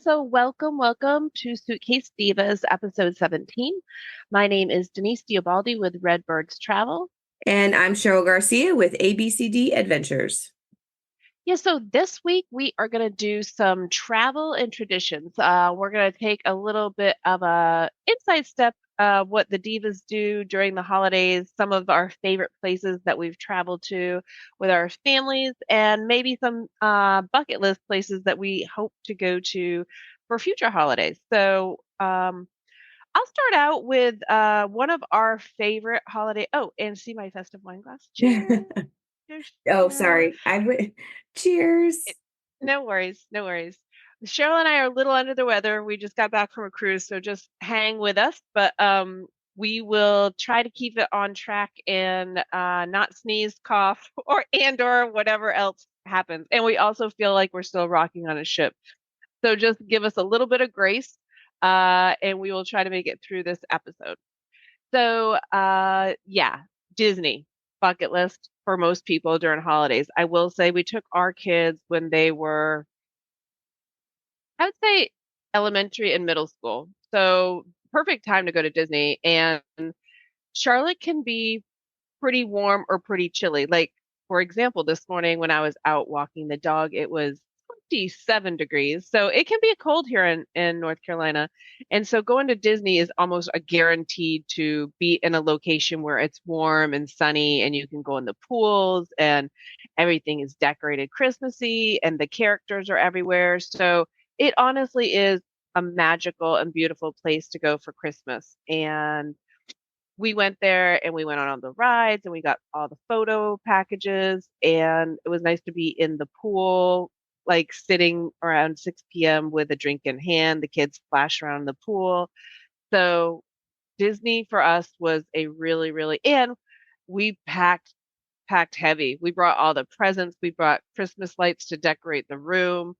So welcome to Suitcase Divas, episode 17. My name is Denise Diobaldi with Redbirds Travel. And I'm Cheryl Garcia with ABCD Adventures. Yeah, so this week we are going to do some travel and traditions. We're going to take a little bit of a inside step of what the divas do during the holidays, some of our favorite places that we've traveled to with our families, and maybe some bucket list places that we hope to go to for future holidays. I'll start out with one of our favorite holiday. Oh, and see my festive wine glass. Cheers. Cheers. Oh, Cheers. sorry. I would. Cheers. No worries, no worries. Cheryl and I are a little under the weather. We just got back from a cruise, so just hang with us. But we will try to keep it on track and not sneeze, cough, or whatever else happens. And we also feel like we're still rocking on a ship. So just give us a little bit of grace, and we will try to make it through this episode. Yeah, Disney bucket list for most people during holidays. I will say we took our kids when they were, I would say, elementary and middle school. So perfect time to go to Disney. And Charlotte can be pretty warm or pretty chilly. Like, for example, this morning when I was out walking the dog, it was 27 degrees. So it can be cold here in North Carolina. And so going to Disney is almost a guaranteed to be in a location where it's warm and sunny and you can go in the pools and everything is decorated Christmassy and the characters are everywhere. So it honestly is a magical and beautiful place to go for Christmas. And we went there and we went on all the rides and we got all the photo packages and it was nice to be in the pool, like sitting around 6 p.m. with a drink in hand. The kids splash around the pool. So Disney for us was a really, and we packed heavy. We brought all the presents. We brought Christmas lights to decorate the room.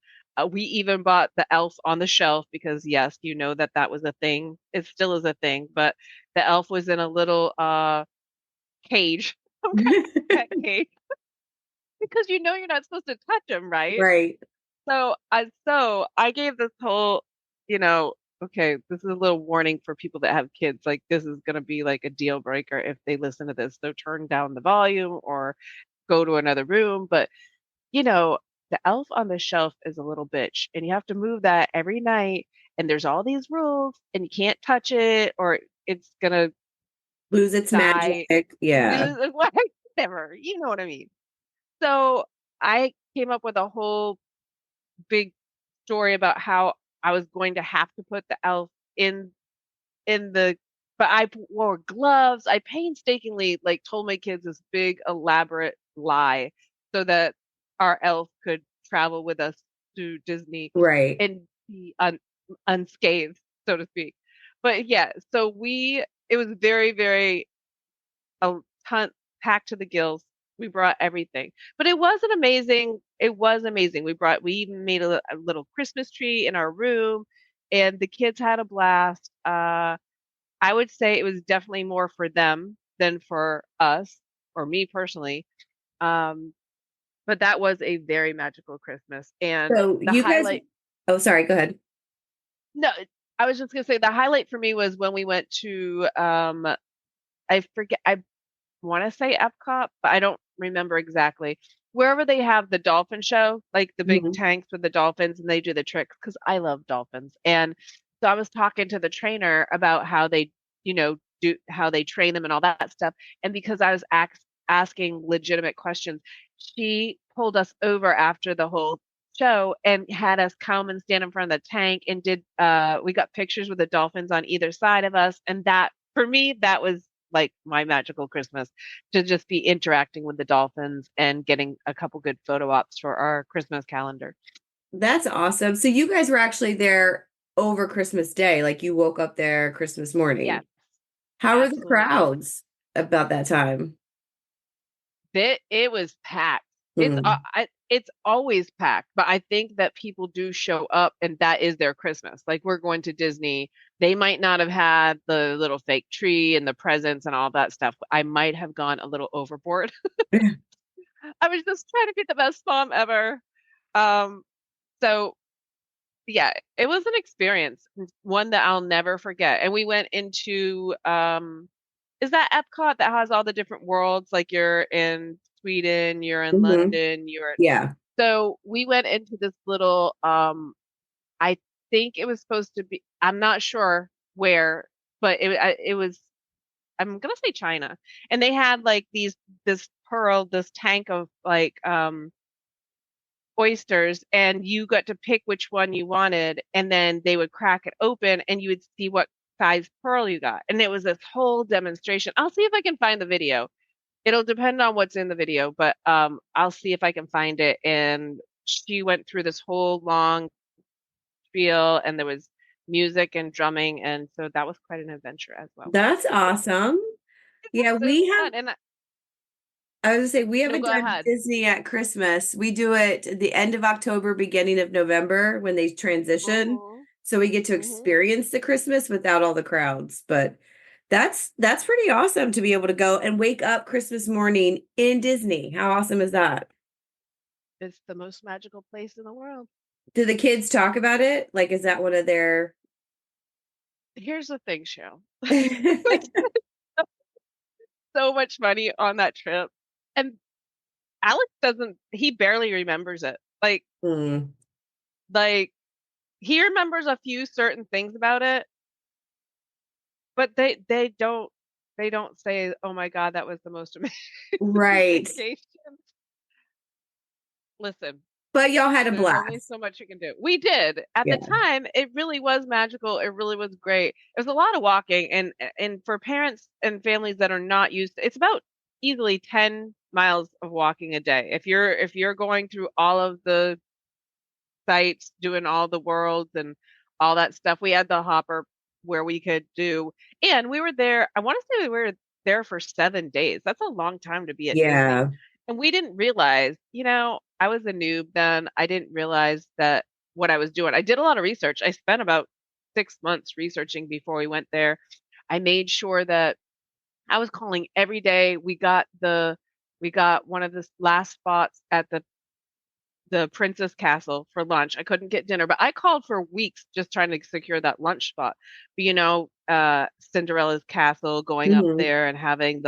We even bought the elf on the shelf because, yes, you know that that was a thing. It still is a thing, but the elf was in a little cage, some kind of pet cage, because you know you're not supposed to touch him, right? Right. So I gave this whole, you know, okay, this is a little warning for people that have kids. Like this is gonna be like a deal breaker if they listen to this. So turn down the volume or go to another room. But you know, the elf on the shelf is a little bitch, and you have to move that every night. And there's all these rules, and you can't touch it, or it's gonna Lose its die. magic. Yeah. Whatever, you know what I mean. So I came up with a whole big story about how I was going to have to put the elf in in the but wore gloves. I painstakingly like told my kids this big elaborate lie so that our elf could travel with us to Disney Right. and be unscathed, so to speak. But yeah, so we it was very a ton packed to the gills. We brought everything, but it was an amazing. It was amazing. We even made a little Christmas tree in our room, and the kids had a blast. I would say it was definitely more for them than for us or me personally. Um, but that was a very magical Christmas, and So the you guys, highlight. oh, sorry, go ahead. No, I was just gonna say the highlight for me was when we went to I forget. I want to say Epcot, but I don't remember exactly. Wherever they have the dolphin show, like the big Mhm. tanks with the dolphins and they do the tricks, because I love dolphins. And so I was talking to the trainer about how they, do how they train them and all that stuff. And because I was asking legitimate questions, she pulled us over after the whole show and had us come and stand in front of the tank and we got pictures with the dolphins on either side of us. And that for me, that was like my magical Christmas to just be interacting with the dolphins and getting a couple good photo ops for our Christmas calendar. That's awesome. So you guys were actually there over Christmas Day, like you woke up there Christmas morning. Yes, How were the absolutely. crowds about that time? It was packed. Hmm. It's always packed, but I think that people do show up and that is their Christmas. Like we're going to Disney. They might not have had the little fake tree and the presents and all that stuff. I might have gone a little overboard. I was just trying to be the best mom ever. Um, so yeah, it was an experience, one that I'll never forget. And we went into is that Epcot that has all the different worlds? Like you're in Sweden, you're in Hmm. London, you're Yeah. so we went into this little I think it was supposed to be, I'm not sure where, but it was, I'm gonna say China. And they had like this tank of like oysters, and you got to pick which one you wanted, and then they would crack it open and you would see what size pearl you got. And it was this whole demonstration. I'll see if I can find the video. It'll depend on what's in the video, but I'll see if I can find it. And she went through this whole long spiel, and there was music and drumming, and so that was quite an adventure as well. That's awesome. Yeah, It we was have fun. And I was gonna say we no, haven't go done ahead. Disney at Christmas. We do it at the end of October, beginning of November when they transition. Hmm. So we get to Hmm. experience the Christmas without all the crowds. But that's pretty awesome to be able to go and wake up Christmas morning in Disney. How awesome is that? It's the most magical place in the world. Do the kids talk about it? Like, is that one of their Here's the thing, Cheryl. We spent so much money on that trip, and Alex doesn't. He barely remembers it. Hmm. Like he remembers a few certain things about it, but they don't say, "Oh my God, that was the most amazing Right. vacation." Listen, But y'all had a there's only blast. so much you can do. We did. At the Yeah. time, it really was magical. It really was great. It was a lot of walking, and for parents and families that are not used to, it's about easily 10 miles of walking a day. If you're going through all of the sites, doing all the worlds and all that stuff, we had the hopper where we could do, and we were there. I want to say we were there for 7 days. That's a long time to be at Disney. Yeah. And we didn't realize, I was a noob then. I didn't realize that what I was doing. I did a lot of research. I spent about 6 months researching before we went there. I made sure that I was calling every day. We got one of the last spots at the Princess Castle for lunch. I couldn't get dinner, but I called for weeks just trying to secure that lunch spot. But Cinderella's castle, going up Hmm. there and having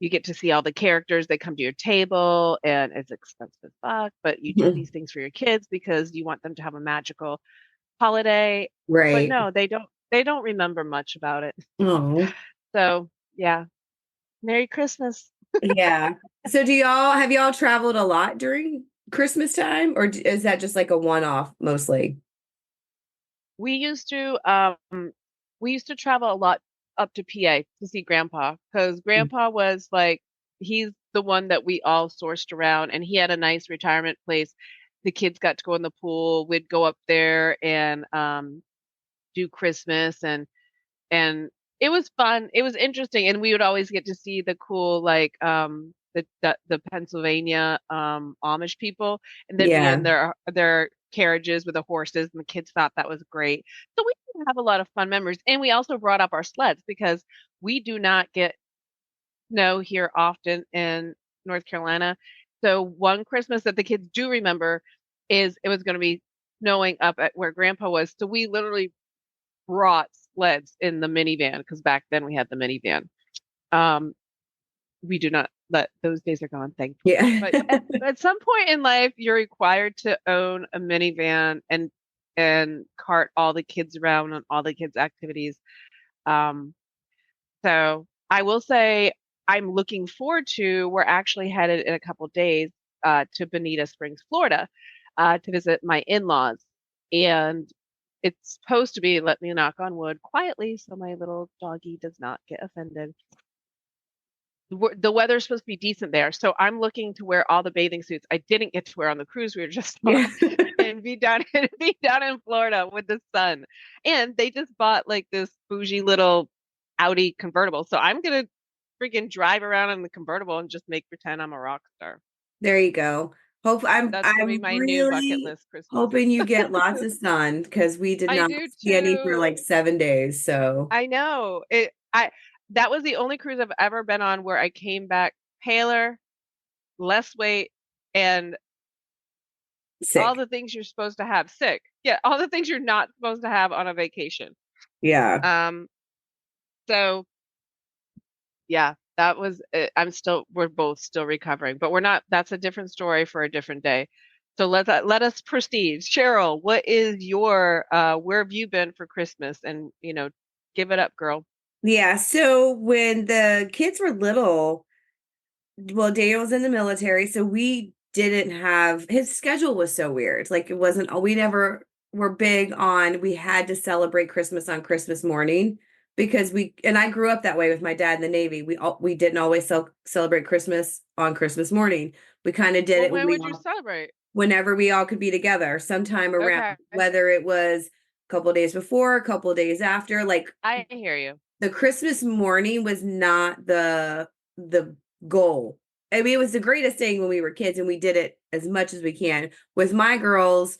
you get to see all the characters. They come to your table, and it's expensive as fuck, but you do these things for your kids because you want them to have a magical holiday. But Right. no, they don't remember much about it. Oh. So yeah, Merry Christmas. Yeah. So have y'all traveled a lot during Christmas time, or is that just like a one-off mostly? We used to travel a lot up to PA to see Grandpa, because Grandpa was like, he's the one that we all sourced around, and he had a nice retirement place. The kids got to go in the pool. We'd go up there and do Christmas, and it was fun. It was interesting, and we would always get to see the cool, like the Pennsylvania Amish people, and they'd be in Yeah. their carriages with the horses, and the kids thought that was great. So we did have a lot of fun memories, and we also brought up our sleds because we do not get snow here often in North Carolina. So one Christmas that the kids do remember is it was going to be snowing up at where Grandpa was. So we literally brought sleds in the minivan, because back then we had the minivan. Um, we do not let those days are gone, thankfully. Yeah. But at some point in life, you're required to own a minivan and cart all the kids around on all the kids' activities. Um, so I will say I'm looking forward to. We're actually headed in a couple days to Bonita Springs, Florida, to visit my in-laws, and it's supposed to be, let me knock on wood quietly so my little doggy does not get offended. The weather's supposed to be decent there, so I'm looking to wear all the bathing suits I didn't get to wear on the cruise we were just Yeah. on, and be down in Florida with the sun. And they just bought like this bougie little Audi convertible, so I'm gonna freaking drive around in the convertible and just make pretend I'm a rock star. There you go. Hope That's gonna be I'm my new bucket really list Christmas. hoping you get lots of sun because we did I not do see any for too. like 7 days. So I know it. I That was the only cruise I've ever been on where I came back paler, less weight, and all Sick. the things you're supposed to have. Sick. Yeah, all the things you're not supposed to have on a vacation. Yeah. Um, so yeah, that was we're both still recovering, but we're not, that's a different story for a different day. So let us proceed. Cheryl, what is your where have you been for Christmas? And give it up, girl. Yeah. So when the kids were little, well, Daniel was in the military, so we didn't have his schedule was so weird. Like it wasn't, we never were big on, we had to celebrate Christmas on Christmas morning because and I grew up that way with my dad in the Navy. We didn't always celebrate Christmas on Christmas morning. We kind of did Well, it when would you celebrate? whenever we all could be together, sometime around, Okay, whether it was a couple days before, a couple days after, like I hear you. the Christmas morning was not the goal. I mean, it was the greatest thing when we were kids, and we did it as much as we can. With my girls,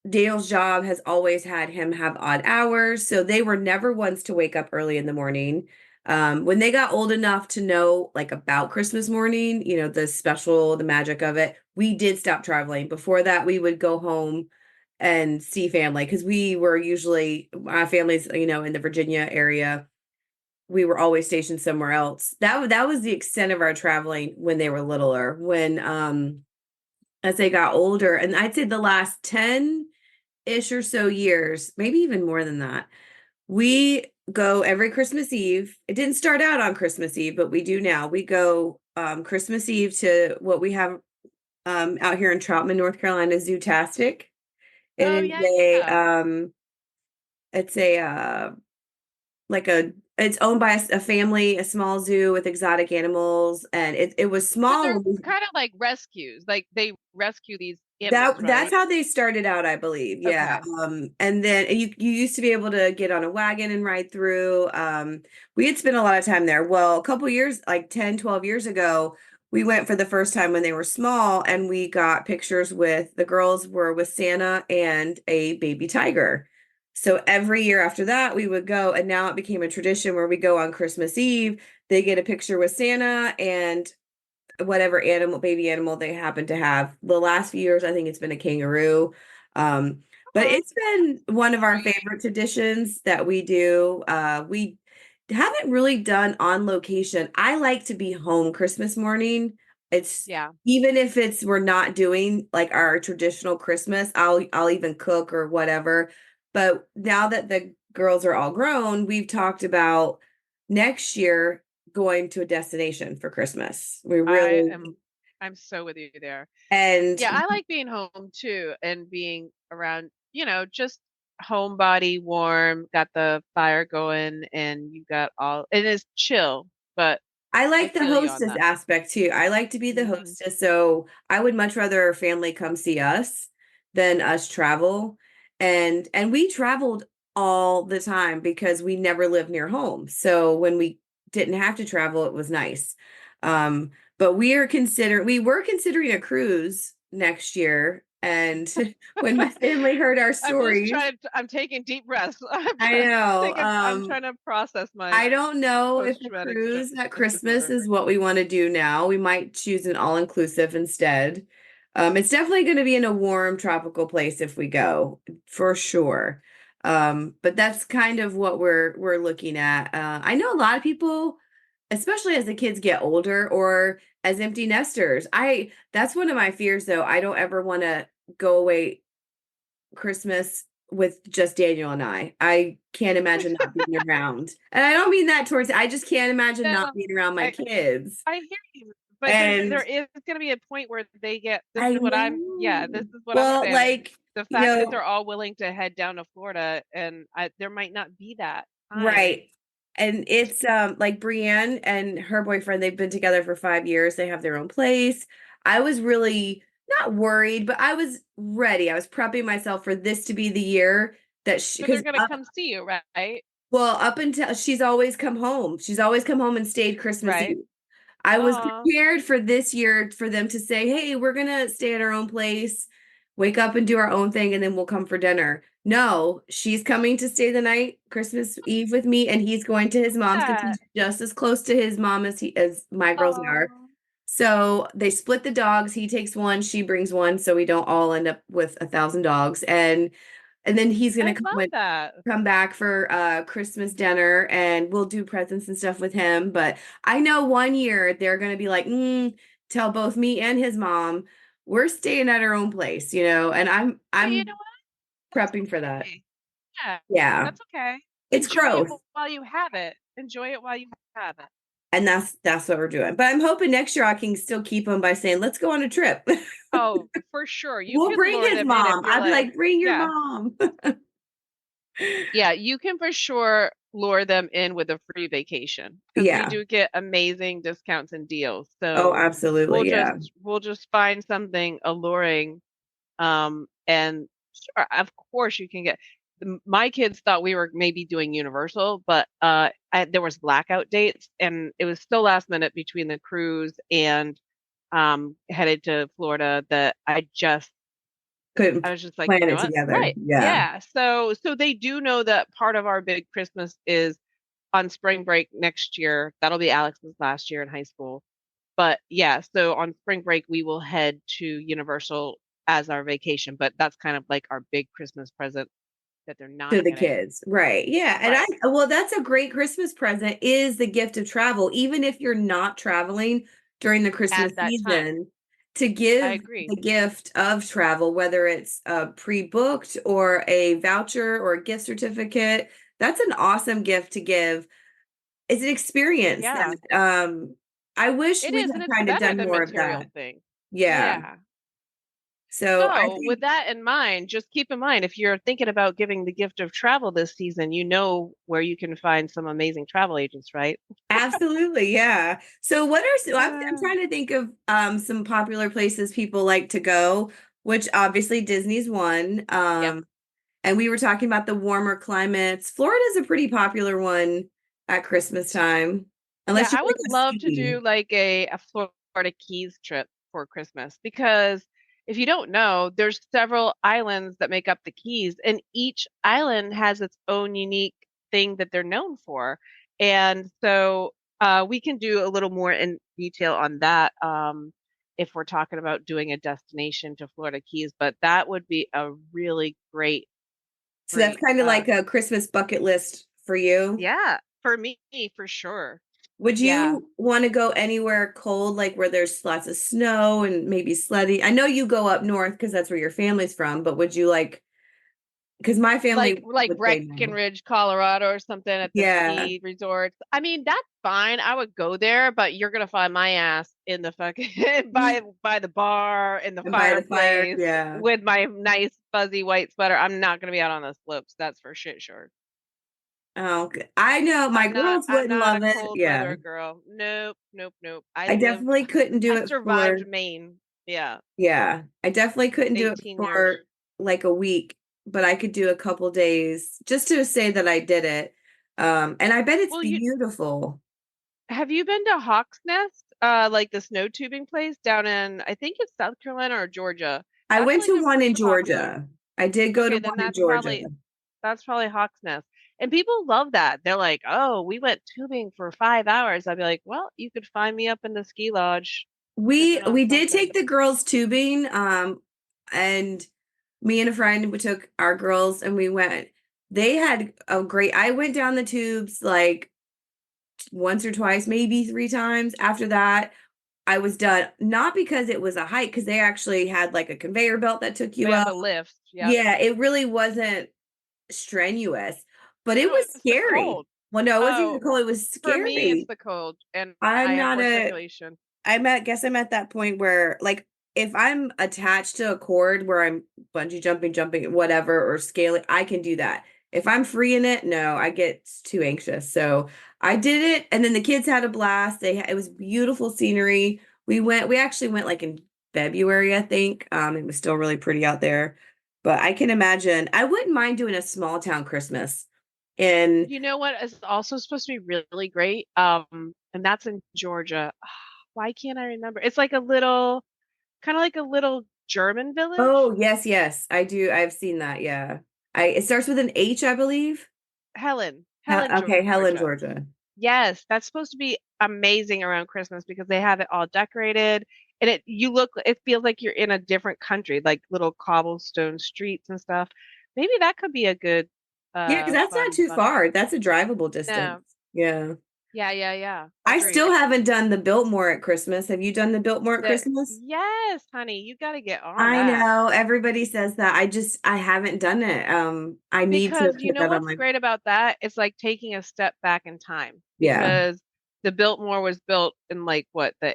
Dale's job has always had him have odd hours, so they were never ones to wake up early in the morning. When they got old enough to know like about Christmas morning, the magic of it, we did stop traveling. Before that, we would go home and see family because we were usually our families, in the Virginia area. We were always stationed somewhere else. That was the extent of our traveling when they were littler. When as they got older, and I'd say the last 10-ish or so years, maybe even more than that, we go every Christmas Eve. It didn't start out on Christmas Eve, but we do now. We go Christmas Eve to what we have out here in Troutman, North Carolina, Zootastic. It Oh is yeah, a yeah. it's a like it's owned by a family, a small zoo with exotic animals, and it was So small they're when we kind of like rescues. Like they rescue these animals, that's right? how they started out, I believe. Yeah. Okay. And then you used to be able to get on a wagon and ride through. We had spent a lot of time there. Well, a couple years, like 10, 12 years ago, we went for the first time when they were small, and we got pictures with the girls were with Santa and a baby tiger. So every year after that, we would go, and now it became a tradition where we go on Christmas Eve. They get a picture with Santa and whatever baby animal they happen to have. The last few years, I think it's been a kangaroo. But Oh, it's been one of our sweet. favorite traditions that we do. We haven't really done on location. I like to be home Christmas morning. It's Yeah. even if we're not doing like our traditional Christmas, I'll even cook or whatever. But now that the girls are all grown, we've talked about next year going to a destination for Christmas. We I really am I'm so with you there. and Yeah, I like being home too and being around, just homebody, warm, got the fire going and you got all it is chill, but I I like the feel you on hostess that. aspect too. I like to be the Hmm. hostess, so I would much rather our family come see us than us travel. And we traveled all the time because we never lived near home. So when we didn't have to travel, it was nice. But we were considering a cruise next year. And when my family heard our stories, I'm taking deep breaths. I know. I'm trying to process my I don't know if a post-traumatic stress cruise at Christmas disorder. is what we want to do now. We might choose an all-inclusive instead. It's definitely going to be in a warm tropical place if we go, for sure. But that's kind of what we're looking at. I know a lot of people, especially as the kids get older or as empty nesters. That's one of my fears though. I don't ever want to go away Christmas with just Daniel and I. I can't imagine not being around. And I don't mean that towards, I just can't imagine not No, being around my I kids. I hear you, but there And is going to be a point where they get. I know. This is what I'm Well, saying. like, The you fact that know, they're all willing to head down to Florida, and there might not be that time. right. And it's like Brienne and her boyfriend, they've been together for 5 years. They have their own place. I was really not worried, but I was ready. I was prepping myself for this to be the year that But they're because going to come see you, right? well, up until she's always come home. She's always come home and stayed Christmas Right. Eve. I was Oh, prepared for this year for them to say, "Hey, we're gonna stay at our own place, wake up and do our own thing, and then we'll come for dinner." No, she's coming to stay the night Christmas Eve with me, and he's going to his mom's because that. he's just as close to his mom as my girls are. Oh. So they split the dogs. He takes one, she brings one, so we don't all end up with 1,000 dogs. And then he's I gonna love that. come back for Christmas dinner, and we'll do presents and stuff with him. But I know one year they're gonna be like, tell both me and his mom we're staying at our own place, and But you I'm know what? That's prepping for that. okay. Yeah, Yeah, that's okay. it's Enjoy it growth. while you have it. Enjoy it while you have it. And that's what we're doing. But I'm hoping next year I can still keep him by saying, let's go on a trip. Oh, for sure. You We'll can bring lure his them in if mom. you're I'd be like, like, bring your yeah, mom. yeah, you can for sure lure them in with a free vacation because we Yeah. do get amazing discounts and deals. Oh, So we'll absolutely. just Yeah. we'll just find something alluring. And sure, of course you can get my kids thought we were maybe doing Universal, but there was blackout dates and it was still last minute between the cruise and headed to Florida that I Couldn't was just like, plan you know it what? together. Right. Yeah. Yeah. So they do know that part of our big Christmas is on spring break next year. That'll be Alex's last year in high school. But yeah, so on spring break we will head to Universal as our vacation, but that's kind of like our big Christmas present that they're To not the getting. kids. Right. Yeah. And Right. well, that's a great Christmas present is the gift of travel, even if you're not traveling during the Christmas At that time. season, to I give agree. the gift of travel, whether it's pre-booked or a voucher or a gift certificate. That's an awesome gift to give. It's an experience Yeah, that I wish it we is, and had it's kind of better done than more of material that. things. Yeah. Yeah. So I So, with think that in mind, just keep in mind if you're thinking about giving the gift of travel this season, you know where you can find some amazing travel agents, right? absolutely, yeah. So what are I'm Uh, trying to think of some popular places people like to go, which obviously Disney's one. yep. And we were talking about the warmer climates. Florida's a pretty popular one at Christmas time, Yeah, unless you I want would to go love to do skiing. like a Florida Keys trip for Christmas because if you don't know, there's several islands that make up the Keys, and each island has its own unique thing that they're known for. And so we can do a little more in detail on that if we're talking about doing a destination to Florida Keys, but that would be a really great, So that's great, kind of like a Christmas bucket list for you. yeah, for me, for sure. Would Yeah. you want to go anywhere cold, like where there's lots of snow and maybe sledding? I know you go up north because that's where your family's from, but would you like, because my family Like would say no. Breckenridge, Colorado or something at the Yeah, ski resorts. I mean, that's fine. I would go there, but you're gonna find my ass in the fucking by the bar in the and by the fire. fireplace Yeah. with my nice fuzzy white sweater. I'm not gonna be out on the slopes, that's for shit sure. Oh, I know my girls I'm wouldn't not a love it. cold Yeah. weather girl. Nope, nope, nope. I definitely couldn't do I it for, survived Maine. Yeah, yeah, I definitely couldn't do it 18 years. for like a week, but I could do a couple days just to say that I did it. And I bet it's Well, you beautiful. have you been to Hawk's Nest? Like the snow tubing place down in, I think it's South Carolina or Georgia. I That's went like to a one in pretty popular. Georgia. I did go to Okay, then one in Georgia. that's probably Hawk's Nest. And people love that. They're like, "Oh, we went tubing for 5 hours." I'd be like, "Well, you could find me up in the ski lodge We sipping on we did take something." the girls tubing, and me and a friend we took our girls and we went. They had a great. I went down the tubes like once or twice, maybe three times. After that, I was done. Not because it was a hike, because they actually had like a conveyor belt that took They you have up. a lift. Yep. Yeah, it really wasn't strenuous, but it No, was it's the scary. cold. Well, no, it wasn't even Oh, cold. It was for me, it's scary. the cold, and I I'm have not poor a circulation. guess I'm at that point where like if I'm attached to a cord where I'm bungee jumping, whatever, or scaling, I can do that. If I'm free in it, no, I get too anxious. So I did it, and then the kids had a blast. It was beautiful scenery. We actually went like in February, I think. It was still really pretty out there. But I can imagine I wouldn't mind doing a small town Christmas. And You know what is also supposed to be really great? And that's in Georgia. Why can't I remember? It's like a little, kind of like a little German village. oh yes, yes, I do. I've seen that. Yeah. I it starts with an H, I believe. Helen, Okay, Helen, Georgia. Georgia. Yes, that's supposed to be amazing around Christmas because they have it all decorated and it feels like you're in a different country, like little cobblestone streets and stuff. Maybe that could be a good Yeah, because that's not too fun. far. That's a drivable distance. No. Yeah. Yeah, yeah, yeah. I Agreed. still haven't done the Biltmore at Christmas. Have you done the Biltmore at Christmas? Yes, honey, you got to get on I that. know everybody says that. I haven't done it. I need to Because you put know that on what's my, great about that? It's like taking a step back in time yeah. because the Biltmore was built in like what, the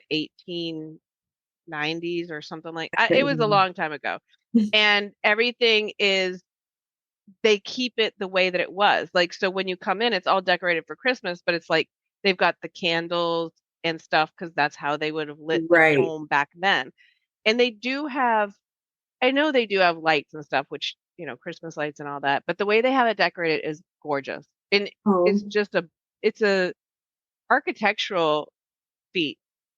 1890s or something it was a long time ago. And everything is they keep it the way that it was. Like so when you come in, it's all decorated for Christmas, but it's like they've got the candles and stuff because that's how they would have lit their Right. home back then. And they do have I know they do have lights and stuff, which, Christmas lights and all that, but the way they have it decorated is gorgeous. And Oh, it's just it's a architectural feat.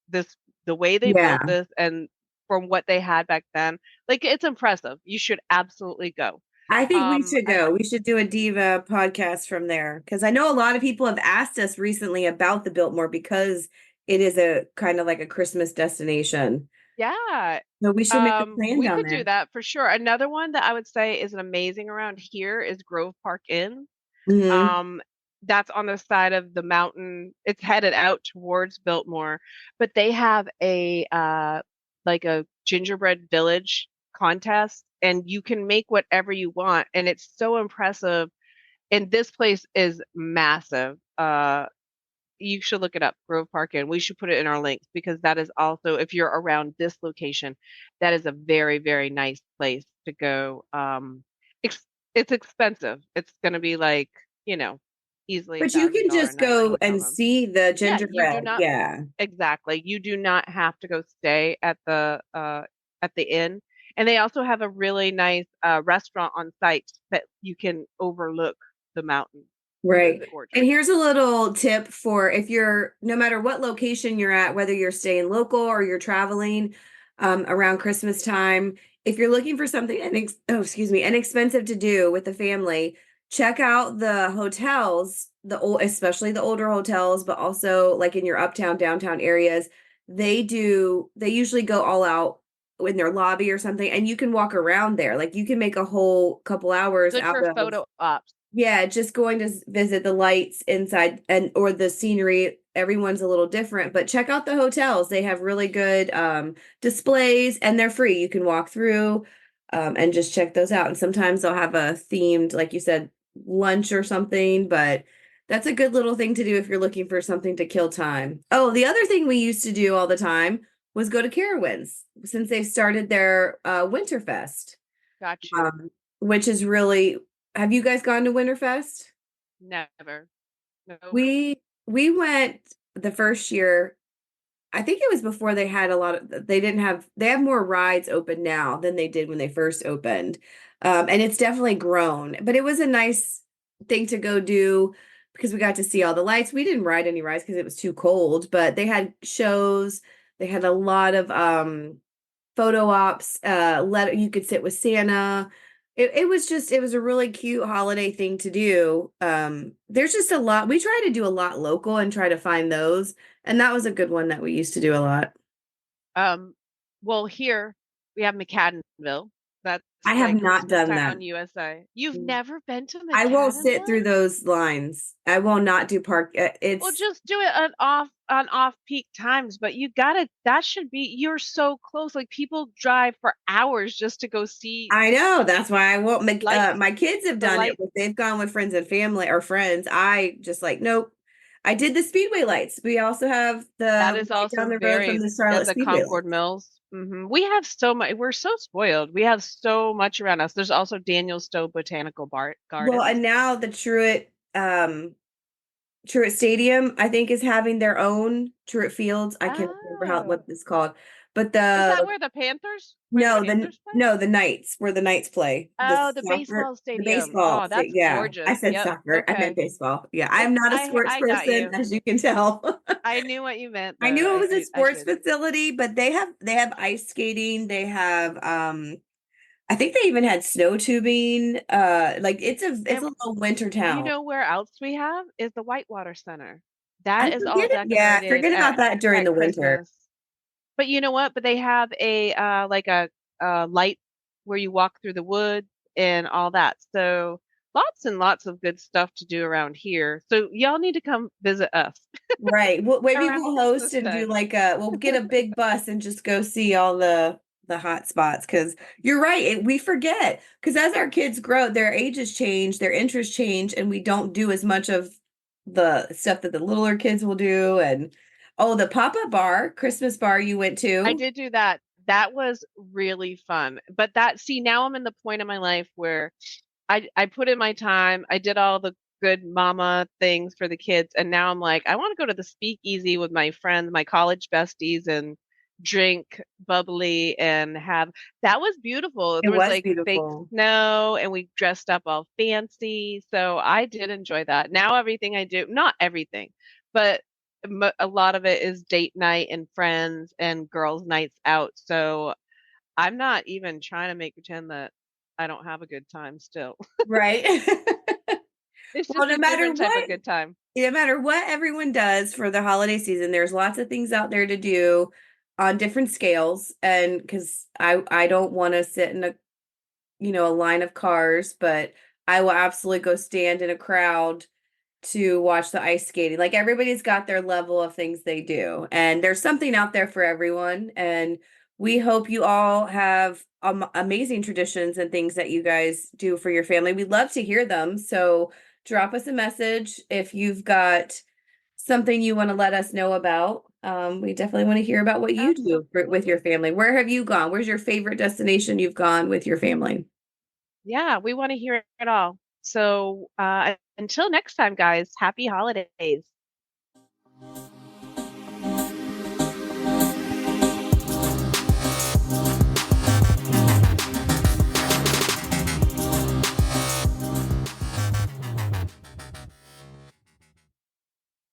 This, the way they built yeah. this and from what they had back then, like it's impressive. You should absolutely go. I think we should I go. We should do a diva podcast from there because I know a lot of people have asked us recently about the Biltmore because it is a kind of like a Christmas destination. Yeah, So we should make a plan we down could do there. that for sure. Another one that I would say is an amazing around here is Grove Park Inn. Hmm. Um, that's on the side of the mountain. It's headed out towards Biltmore, but they have a like a gingerbread village contest, and you can make whatever you want, and it's so impressive. And this place is massive. You should look it up, Grove Park Inn. We should put it in our links because that is also, if you're around this location, that is a very, very nice place to go. It's, it's expensive. It's going to be like, you know, easily a But you thousand can dollar just night go hotel and room. see the Yeah, you do gingerbread. not Yeah. exactly. You do not have to go stay at the inn. And they also have a really nice restaurant on site that you can overlook the mountain, which is Right. gorgeous. And here's a little tip for if you're, no matter what location you're at, whether you're staying local or you're traveling around Christmas time, if you're looking for something inexpensive to do with the family, check out the hotels, especially the older hotels, but also like in your uptown, downtown areas. They usually go all out in their lobby or something, and you can walk around there. Like you can make a whole couple hours Good out for of photo ops. yeah, just going to visit the lights inside and or the scenery. Everyone's a little different, but check out the hotels. They have really good displays and they're free. You can walk through and just check those out. And sometimes they'll have a themed, like you said, lunch or something, but that's a good little thing to do if you're looking for something to kill time. Oh, the other thing we used to do all the time was go to Carowinds since they've started their Winterfest, Got you. um, which is really have you guys gone to Winterfest? Never. Nope. We went the first year. I think it was before they had a lot of they have more rides open now than they did when they first opened. And it's definitely grown, but it was a nice thing to go do because we got to see all the lights. We didn't ride any rides because it was too cold, but they had shows. They had a lot of photo ops, let you could sit with Santa. It was a really cute holiday thing to do. There's just a lot. We try to do a lot local and try to find those. And that was a good one that we used to do a lot. Um, well, here we have McAdenville. That's I have like not Christmas done that. Town, USA. You've never been to I won't sit McAdenville? through those lines. I will not do park. Well, It's just do it on off peak times, but that should be you're so close. Like people drive for hours just to go see I know. That's why I won't make lights. my kids have The done it, lights. but they've gone with friends and family or friends. I just like, nope. I did the Speedway lights. We also have That the is right down also the road from very the at Charlotte the Speedway Concord lights. Mills. We have so much. We're so spoiled. We have so much around us. There's also Daniel Stowe Botanical Well, Gardens. and now the Truett Stadium, I think, is having their own Truett Fields. I can't remember how Oh, what it's called, but is that the where the Panthers play? no the Knights where the Knights play Oh, the baseball the stadium. baseball. Oh, that's Yeah, I gorgeous. said Yep. soccer. I meant Okay. baseball. Yeah, I'm not a sports I got person, you. as you can tell. I knew what you meant I though. knew it was a I sports should. facility, but they have ice skating. They have I think they even had snow tubing. Like it's a And little winter you town. know where else we have is the Whitewater Center. I That is all forget it. Yeah, decorated forget about that during at the winter. Christmas. But you know what? But they have a like a light where you walk through the woods and all that. So lots and lots of good stuff to do around here. So y'all need to come visit us Right. Well, maybe around we'll host Christmas and do time. like we'll get a big bus and just go see all the hot spots because you're right. We forget because as our kids grow, their ages change, their interests change, and we don't do as much of the stuff that the littler kids will do. And oh, the pop-up bar, Christmas bar you went I to. did do that. That was really fun. But that, see, now I'm in the point of my life where I put in my time. I did all the good mama things for the kids, and now I'm like, I want to go to the speakeasy with my friends, my college besties, and drink bubbly and have that was beautiful. It There was was like fake beautiful. snow, and we dressed up all fancy. So I did enjoy that. Now everything I do, not everything, but a lot of it is date night and friends and girls' nights out. So I'm not even trying to make pretend that I don't have a good time still. Right. It's Well, just no a matter different type of what good time. no matter what everyone does for the holiday season, there's lots of things out there to do on different scales. And because I don't want to sit in a line of cars, but I will absolutely go stand in a crowd to watch the ice skating. Like everybody's got their level of things they do, and there's something out there for everyone. And we hope you all have amazing traditions and things that you guys do for your family. We'd love to hear them. So drop us a message if you've got something you want to let us know about. We definitely want to hear about what you do with Absolutely. your family. Where have you gone? Where's your favorite destination you've gone with your family? Yeah, we want to hear it all. So until next time, guys, happy holidays.